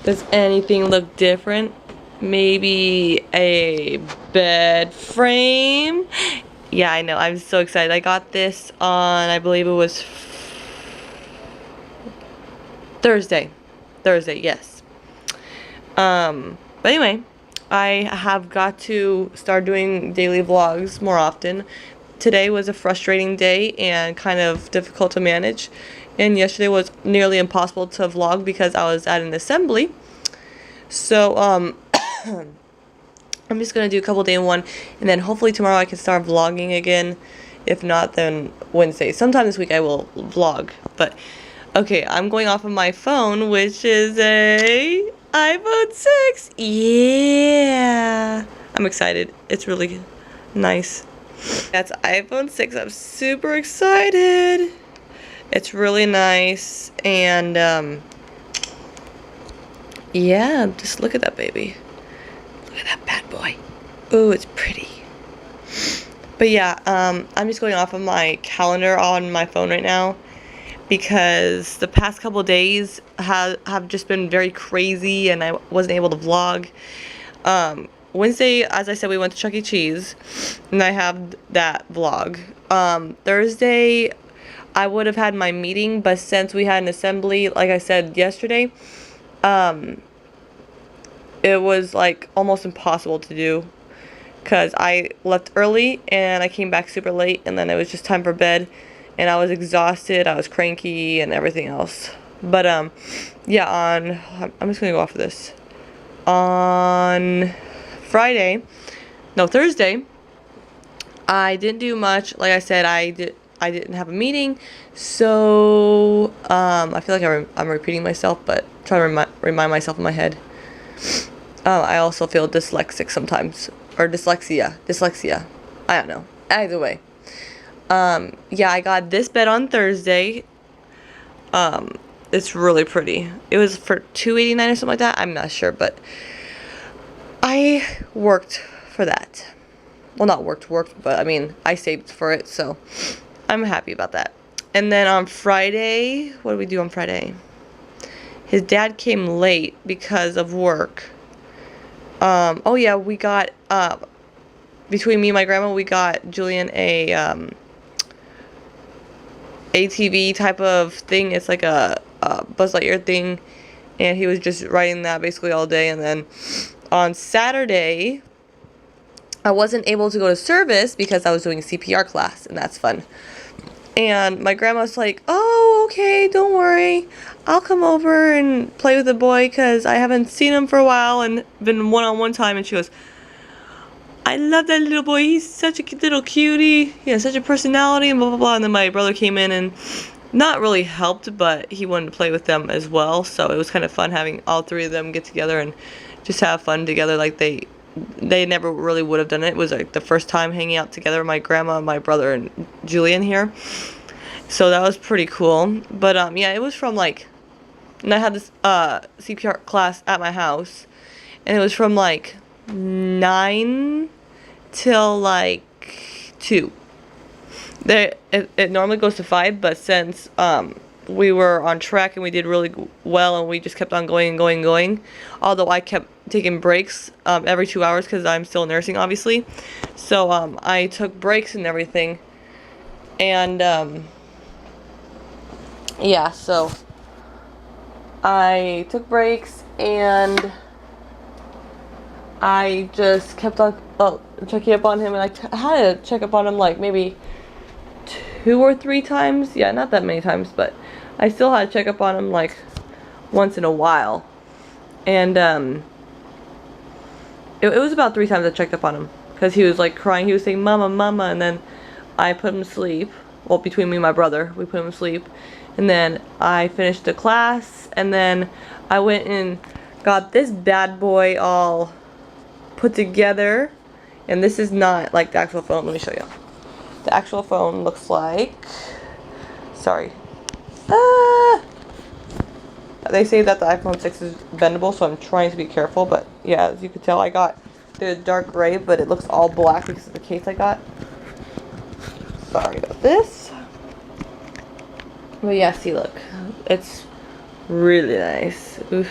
Does anything look different? Maybe a bed frame? Yeah, I know. I'm so excited. I got this on, I believe it was Thursday. Thursday, yes. But anyway, I have got to start doing daily vlogs more often. Today was a frustrating day and kind of difficult to manage. And yesterday was nearly impossible to vlog because I was at an assembly. So, I'm just going to do a couple day in one, and then hopefully tomorrow I can start vlogging again. If not, then Wednesday. Sometime this week I will vlog. But, okay, I'm going off of my phone, which is a iPhone 6. Yeah. I'm excited. It's really nice. That's iPhone 6. I'm super excited. It's really nice. And, yeah, just look at that baby. Look at that bad boy. Ooh, it's pretty. But yeah, I'm just going off of my calendar on my phone right now because the past couple of days have just been very crazy and I wasn't able to vlog. Wednesday, as I said, we went to Chuck E. Cheese and I have that vlog. Thursday, I would have had my meeting, but since we had an assembly, like I said yesterday, it was like almost impossible to do because I left early and I came back super late, and then it was just time for bed and I was exhausted, I was cranky and everything else. But yeah, I'm just gonna go off of this. On Thursday, I didn't do much. Like I said, I didn't have a meeting, so I feel like I'm repeating myself, but trying to remind myself in my head. I also feel dyslexic sometimes, or dyslexia. I don't know. Either way, yeah, I got this bed on Thursday. It's really pretty. It was for $289 or something like that. I'm not sure, but I worked for that. Well, not worked, but I mean, I saved for it, so I'm happy about that. And then on Friday, what did we do on Friday? His dad came late because of work. Oh yeah, we got, between me and my grandma, we got Julian a, ATV type of thing. It's like a Buzz Lightyear thing, and he was just riding that basically all day. And then on Saturday, I wasn't able to go to service because I was doing a CPR class, and that's fun. And my grandma's like, oh, okay, don't worry. I'll come over and play with the boy because I haven't seen him for a while and been one-on-one time. And she goes, I love that little boy. He's such a little cutie. He has such a personality and blah, blah, blah. And then my brother came in and not really helped, but he wanted to play with them as well. So it was kind of fun having all three of them get together and just have fun together like they never really would have done it. It was like the first time hanging out together, my grandma, my brother, and Julian here. So that was pretty cool. But yeah, it was from like, and I had this CPR class at my house, and it was from like 9 till like 2. It normally goes to 5, but since we were on track and we did really well and we just kept on going and going and going, although I kept taking breaks every 2 hours because I'm still nursing, obviously. So I took breaks and everything, and yeah, so I took breaks and I just kept on checking up on him, and I had to check up on him like maybe 2 or 3 times. Yeah, not that many times, but I still had to check up on him like once in a while. And it was about 3 times I checked up on him because he was like crying. He was saying mama, mama, and then I put him to sleep. Well, between me and my brother, we put him to sleep, and then I finished the class, and then I went and got this bad boy all put together. And this is not like the actual phone. Let me show you. The actual phone looks like, sorry, they say that the iPhone 6 is bendable, so I'm trying to be careful. But yeah, as you can tell, I got the dark gray, but it looks all black because of the case I got. Sorry about this. But yeah, see, look, it's really nice. Ooh.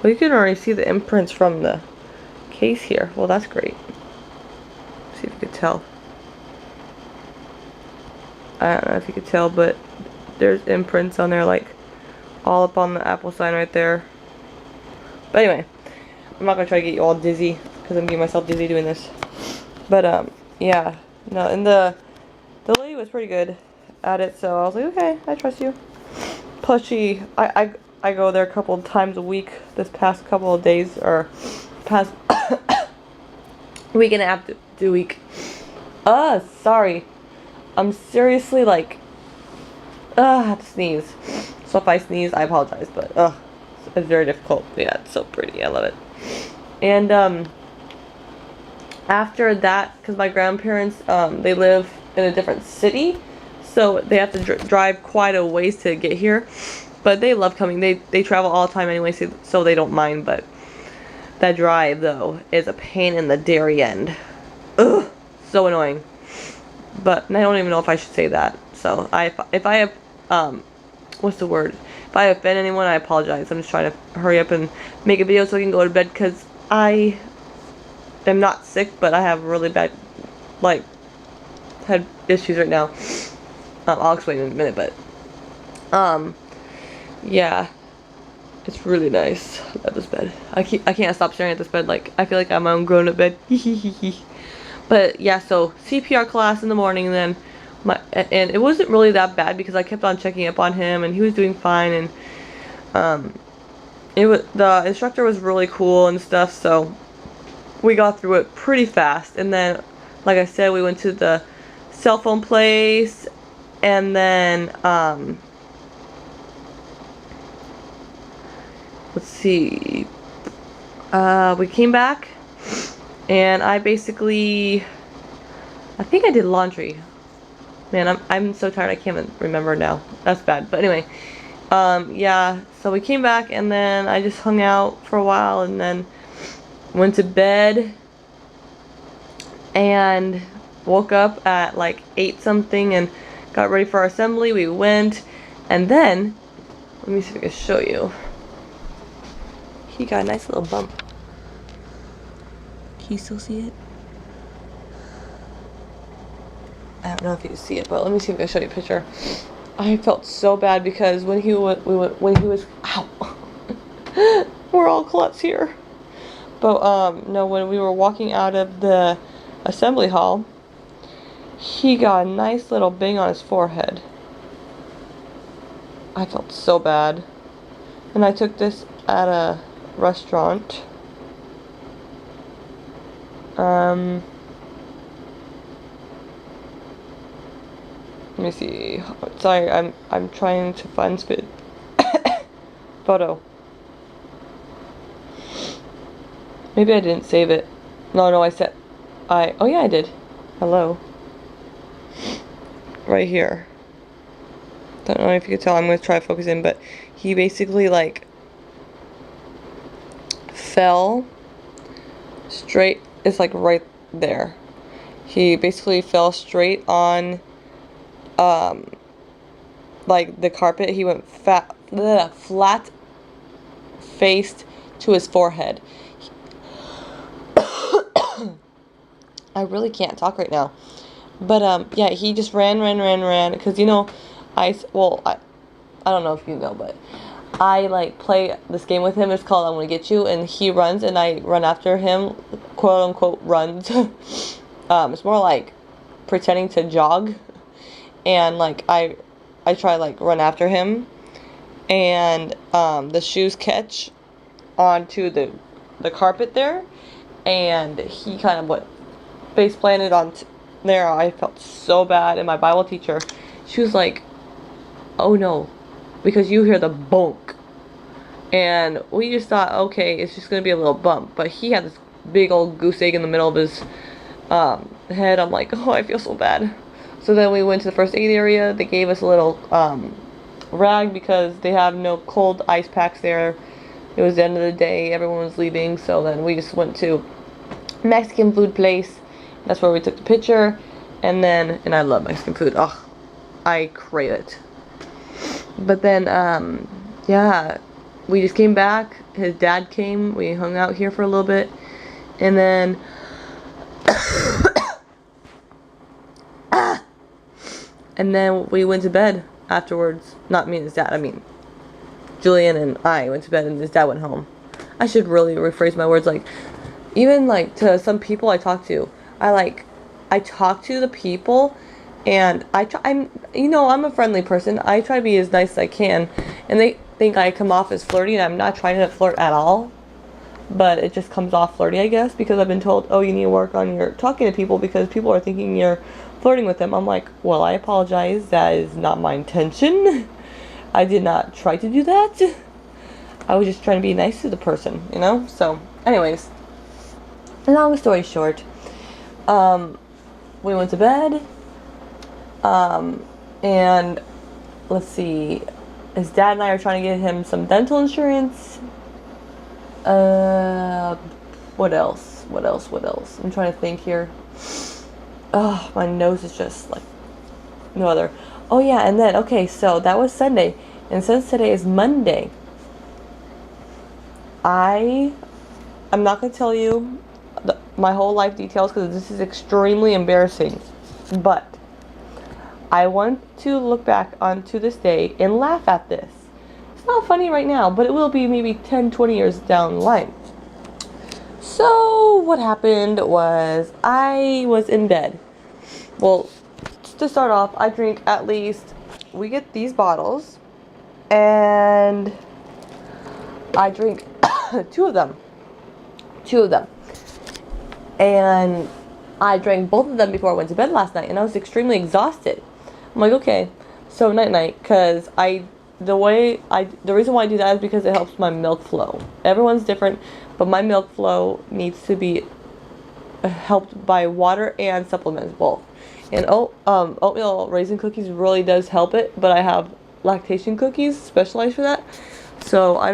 Well, you can already see the imprints from the case here. Well, that's great. See if you could tell. I don't know if you could tell, but there's imprints on there, like all up on the Apple sign right there. But anyway, I'm not gonna try to get you all dizzy because I'm getting myself dizzy doing this. But yeah, no, and the lady was pretty good at it, so I was like, okay, I trust you. Plus, I go there a couple of times a week. This past couple of days, or past week and a half to week. Sorry. I'm seriously like, I have to sneeze. So if I sneeze, I apologize, but it's very difficult. Yeah, it's so pretty. I love it. And after that, because my grandparents, they live in a different city, so they have to drive quite a ways to get here. But they love coming. They travel all the time anyway, so they don't mind. But that drive though is a pain in the dairy end. Ugh, so annoying. But I don't even know if I should say that. So if I have what's the word? If I offend anyone, I apologize. I'm just trying to hurry up and make a video so I can go to bed because I am not sick, but I have really bad like head issues right now. I'll explain in a minute, but yeah, it's really nice. I love this bed. I can't stop staring at this bed. Like I feel like I'm my own grown-up bed. But yeah, so CPR class in the morning, and then and it wasn't really that bad because I kept on checking up on him and he was doing fine, and the instructor was really cool and stuff, so we got through it pretty fast. And then, like I said, we went to the cell phone place, and then let's see, we came back. And I think I did laundry. Man, I'm so tired I can't even remember now. That's bad. But anyway, yeah, so we came back and then I just hung out for a while and then went to bed and woke up at like 8 something and got ready for our assembly. We went, and then, let me see if I can show you. He got a nice little bump. Can you still see it? I don't know if you can see it, but let me see if I can show you a picture. I felt so bad because when he was, ow, we're all klutz here. But no, when we were walking out of the assembly hall, he got a nice little bang on his forehead. I felt so bad, and I took this at a restaurant. Let me see. Sorry, I'm trying to find spit photo. Maybe I didn't save it. No, oh yeah, I did. Hello. Right here. Don't know if you can tell. I'm gonna try to focus in, but he basically like fell straight. It's like right there. He basically fell straight on like the carpet. He went flat faced to his forehead. I really can't talk right now. But yeah, he just ran because you know I don't know if you know, but I like play this game with him. It's called I'm Gonna Get You, and he runs and I run after him, quote unquote runs. It's more like pretending to jog, and like I try like run after him, and the shoes catch onto the carpet there, and he kind of face planted on there. I felt so bad, and my Bible teacher, she was like, "Oh no," because you hear the bonk, and we just thought, okay, it's just gonna be a little bump, but he had this big old goose egg in the middle of his head. I'm like, oh, I feel so bad. So then we went to the first aid area. They gave us a little rag because they have no cold ice packs there. It was the end of the day, everyone was leaving, so then we just went to Mexican food place. That's where we took the picture, and I love Mexican food. I crave it. But then yeah, we just came back. His dad came. We hung out here for a little bit. And then and then we went to bed afterwards. Not me and his dad. I mean, Julian and I went to bed and his dad went home. I should really rephrase my words. Like, even like to some people I talk to, I talk to the people, and I'm a friendly person. I try to be as nice as I can, and they think I come off as flirty, and I'm not trying to flirt at all. But it just comes off flirty, I guess, because I've been told, oh, you need to work on your talking to people because people are thinking you're flirting with them. I'm like, well, I apologize. That is not my intention. I did not try to do that. I was just trying to be nice to the person, you know? So, anyways, long story short, we went to bed, and let's see, his dad and I are trying to get him some dental insurance. What else? I'm trying to think here. Oh, my nose is just like no other. Oh yeah, and then, okay, so that was Sunday, and since today is Monday, I'm not going to tell you my whole life details because this is extremely embarrassing, but I want to look back onto this day and laugh at this. It's not funny right now, but it will be maybe 10, 20 years down the line. So what happened was I was in bed. Well, to start off, I drink at least, we get these bottles, and I drink two of them. And I drank both of them before I went to bed last night, and I was extremely exhausted. I'm like, okay, so night, because the reason why I do that is because it helps my milk flow. Everyone's different, but my milk flow needs to be helped by water and supplements, both. And oatmeal raisin cookies really does help it, but I have lactation cookies specialized for that. So I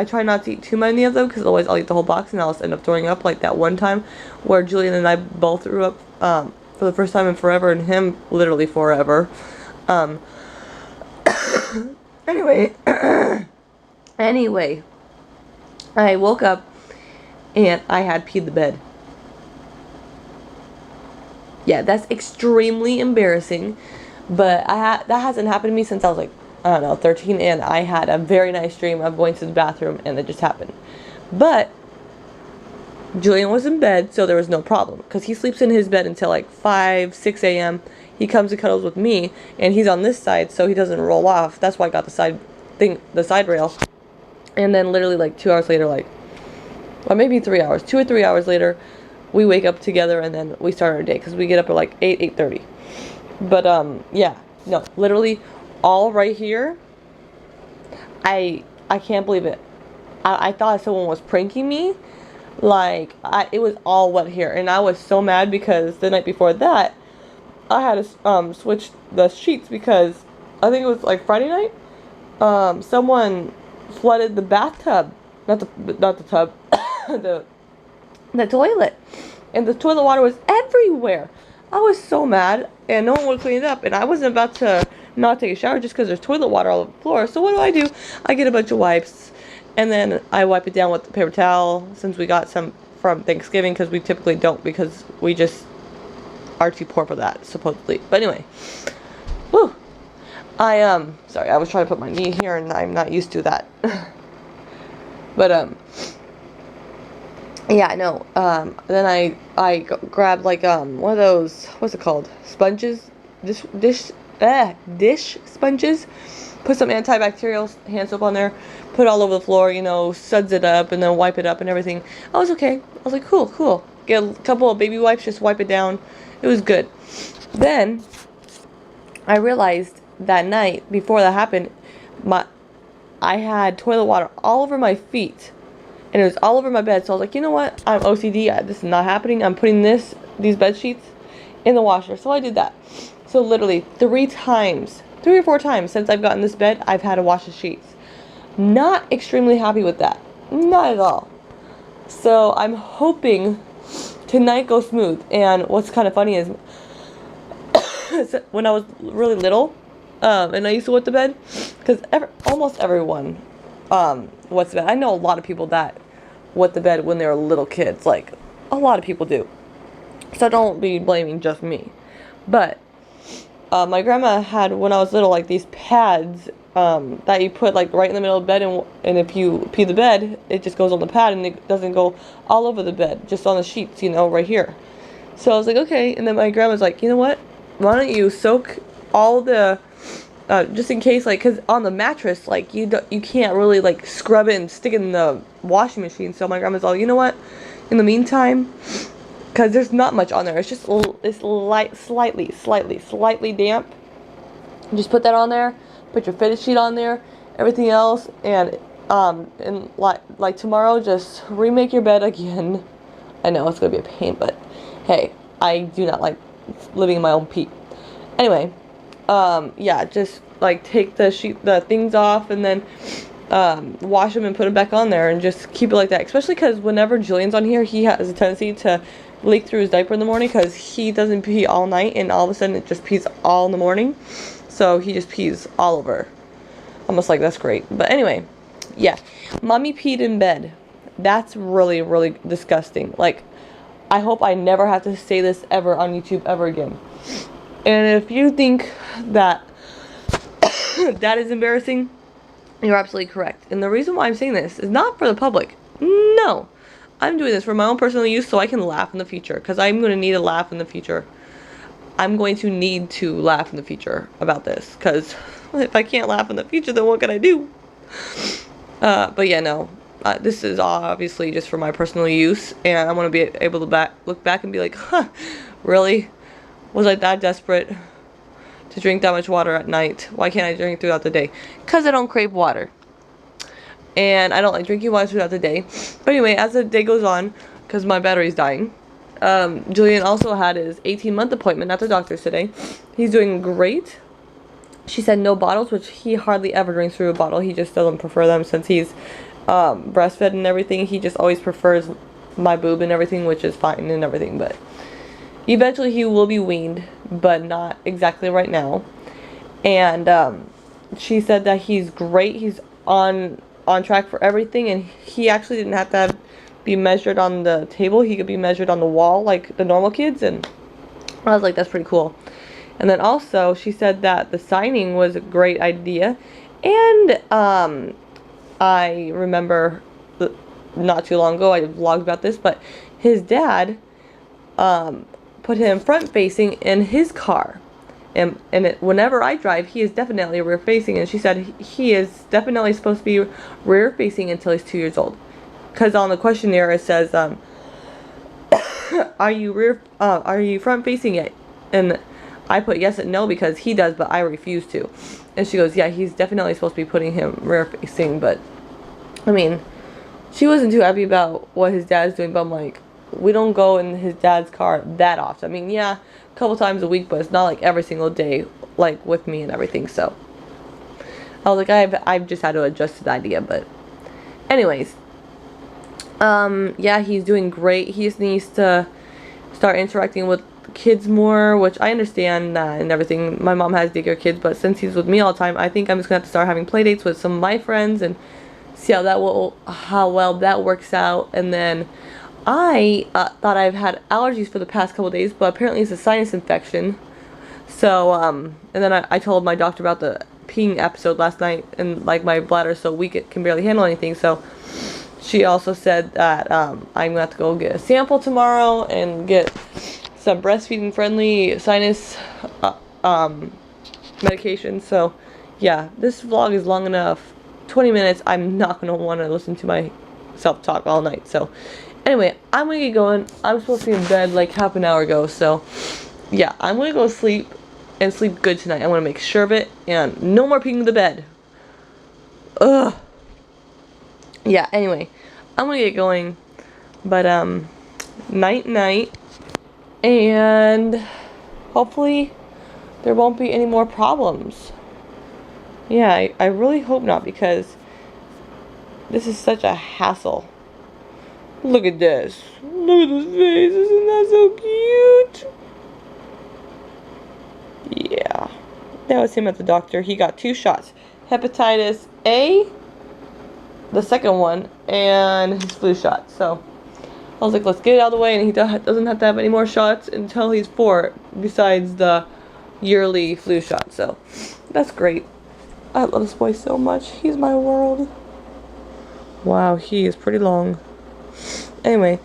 try not to eat too many of them because otherwise I'll eat the whole box and I'll just end up throwing up, like that one time where Julian and I both threw up for the first time in forever, and him literally forever. Anyway, I woke up and I had peed the bed. Yeah, that's extremely embarrassing, but that hasn't happened to me since I was like, I don't know, 13, and I had a very nice dream of going to the bathroom, and it just happened. But Julian was in bed, so there was no problem, because he sleeps in his bed until like 5, 6 a.m. He comes and cuddles with me, and he's on this side, so he doesn't roll off. That's why I got the side rail. And then literally like 2 hours later, or maybe 3 hours, 2 or 3 hours later, we wake up together, and then we start our day, because we get up at like 8:30. But yeah, no, literally all right here. I can't believe it. I thought someone was pranking me. Like, it was all wet here, and I was so mad because the night before that, I had to switch the sheets because I think it was like Friday night. Someone flooded the bathtub, not the tub, the toilet, and the toilet water was everywhere. I was so mad, and no one would clean it up, and I wasn't about to not take a shower just because there's toilet water all over the floor. So what do? I get a bunch of wipes, and then I wipe it down with the paper towel, since we got some from Thanksgiving, because we typically don't, because we just are too poor for that, supposedly. But anyway, whew. Sorry, I was trying to put my knee here, and I'm not used to that. But, yeah, no, then I grabbed, like, one of those, what's it called, sponges, dish sponges, put some antibacterial hand soap on there, put it all over the floor, suds it up, and then wipe it up and everything. I was okay. I was like, cool. Get a couple of baby wipes, just wipe it down. It was good. Then, I realized that night, before that happened, I had toilet water all over my feet, and it was all over my bed. So I was like, you know what? I'm OCD. This is not happening. I'm putting these bed sheets in the washer. So I did that. So literally 3 or 4 times since I've gotten this bed, I've had to wash the sheets. Not extremely happy with that. Not at all. So I'm hoping tonight goes smooth. And what's kind of funny is when I was really little, and I used to wet the bed, because almost everyone what's the bed. I know a lot of people that wet the bed when they were little kids. Like, a lot of people do. So don't be blaming just me. But my grandma had, when I was little, like these pads that you put like right in the middle of the bed, and if you pee the bed, it just goes on the pad and it doesn't go all over the bed, just on the sheets, you know, right here. So I was like, okay. And then my grandma's like, you know what? Why don't you soak all the just in case, like, because on the mattress, like, you can't really like scrub it and stick it in the washing machine. So my grandma's all, you know what? In the meantime, because there's not much on there, it's just slightly damp. Just put that on there. Put your fitted sheet on there. Everything else, and like tomorrow, just remake your bed again. I know it's gonna be a pain, but hey, I do not like living in my own pee. Anyway, yeah, just like take the things off, and then wash them and put them back on there, and just keep it like that. Especially because whenever Julian's on here, he has a tendency to leak through his diaper in the morning because he doesn't pee all night, and all of a sudden it just pees all in the morning. So he just pees all over. Almost like that's great. But anyway, yeah, mommy peed in bed. That's really, really disgusting. Like, I hope I never have to say this ever on YouTube ever again. And if you think that that is embarrassing, you're absolutely correct. And the reason why I'm saying this is not for the public. No. I'm doing this for my own personal use so I can laugh in the future. Because I'm going to need a laugh in the future. I'm going to need to laugh in the future about this. Because if I can't laugh in the future, then what can I do? But yeah, no. This is obviously just for my personal use. And I want to be able to look back and be like, huh, really? Was I that desperate to drink that much water at night? Why can't I drink throughout the day? Because I don't crave water. And I don't like drinking water throughout the day. But anyway, as the day goes on, because my battery's dying, Julian also had his 18-month appointment at the doctor's today. He's doing great. She said no bottles, which he hardly ever drinks through a bottle. He just doesn't prefer them since he's breastfed and everything. He just always prefers my boob and everything, which is fine and everything. But eventually he will be weaned, but not exactly right now. And she said that he's great. He's on track for everything, and he actually didn't have to be measured on the table. He could be measured on the wall like the normal kids, and I was like, that's pretty cool. And then also she said that the signing was a great idea, and I remember not too long ago I vlogged about this, but his dad put him front facing in his car. And whenever I drive, he is definitely rear facing. And she said he is definitely supposed to be rear facing until he's 2 years old. Because on the questionnaire it says, are you front facing yet? And I put yes and no because he does, but I refuse to. And she goes, yeah, he's definitely supposed to be putting him rear facing. But I mean, she wasn't too happy about what his dad's doing. But I'm like, we don't go in his dad's car that often. I mean, yeah, a couple times a week, but it's not like every single day, like with me and everything. So I was like, I've just had to adjust to the idea. But anyways, yeah, he's doing great. He just needs to start interacting with kids more, which I understand that and everything. My mom has daycare kids, but since he's with me all the time, I think I'm just gonna have to start having play dates with some of my friends and see how well that works out. And then I thought I've had allergies for the past couple days, but apparently it's a sinus infection. So, and then I told my doctor about the peeing episode last night, and like my bladder's so weak it can barely handle anything. So she also said that I'm gonna have to go get a sample tomorrow and get some breastfeeding friendly sinus medication. So yeah, this vlog is long enough. 20 minutes. I'm not gonna want to listen to myself talk all night. So anyway, I'm gonna get going. I'm supposed to be in bed like half an hour ago, so yeah, I'm gonna go sleep and sleep good tonight. I want to make sure of it, and no more peeing the bed. Ugh. Yeah, anyway, I'm gonna get going, but night night, and hopefully there won't be any more problems. Yeah, I really hope not, because this is such a hassle. Look at this. Look at his face. Isn't that so cute? Yeah. That was him at the doctor. He got 2 shots. Hepatitis A the second one and his flu shot. So I was like, let's get it out of the way, and he doesn't have to have any more shots until he's 4, besides the yearly flu shot. So that's great. I love this boy so much. He's my world. Wow, he is pretty long. Anyway,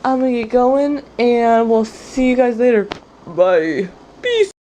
I'm gonna get going, and we'll see you guys later. Bye. Peace.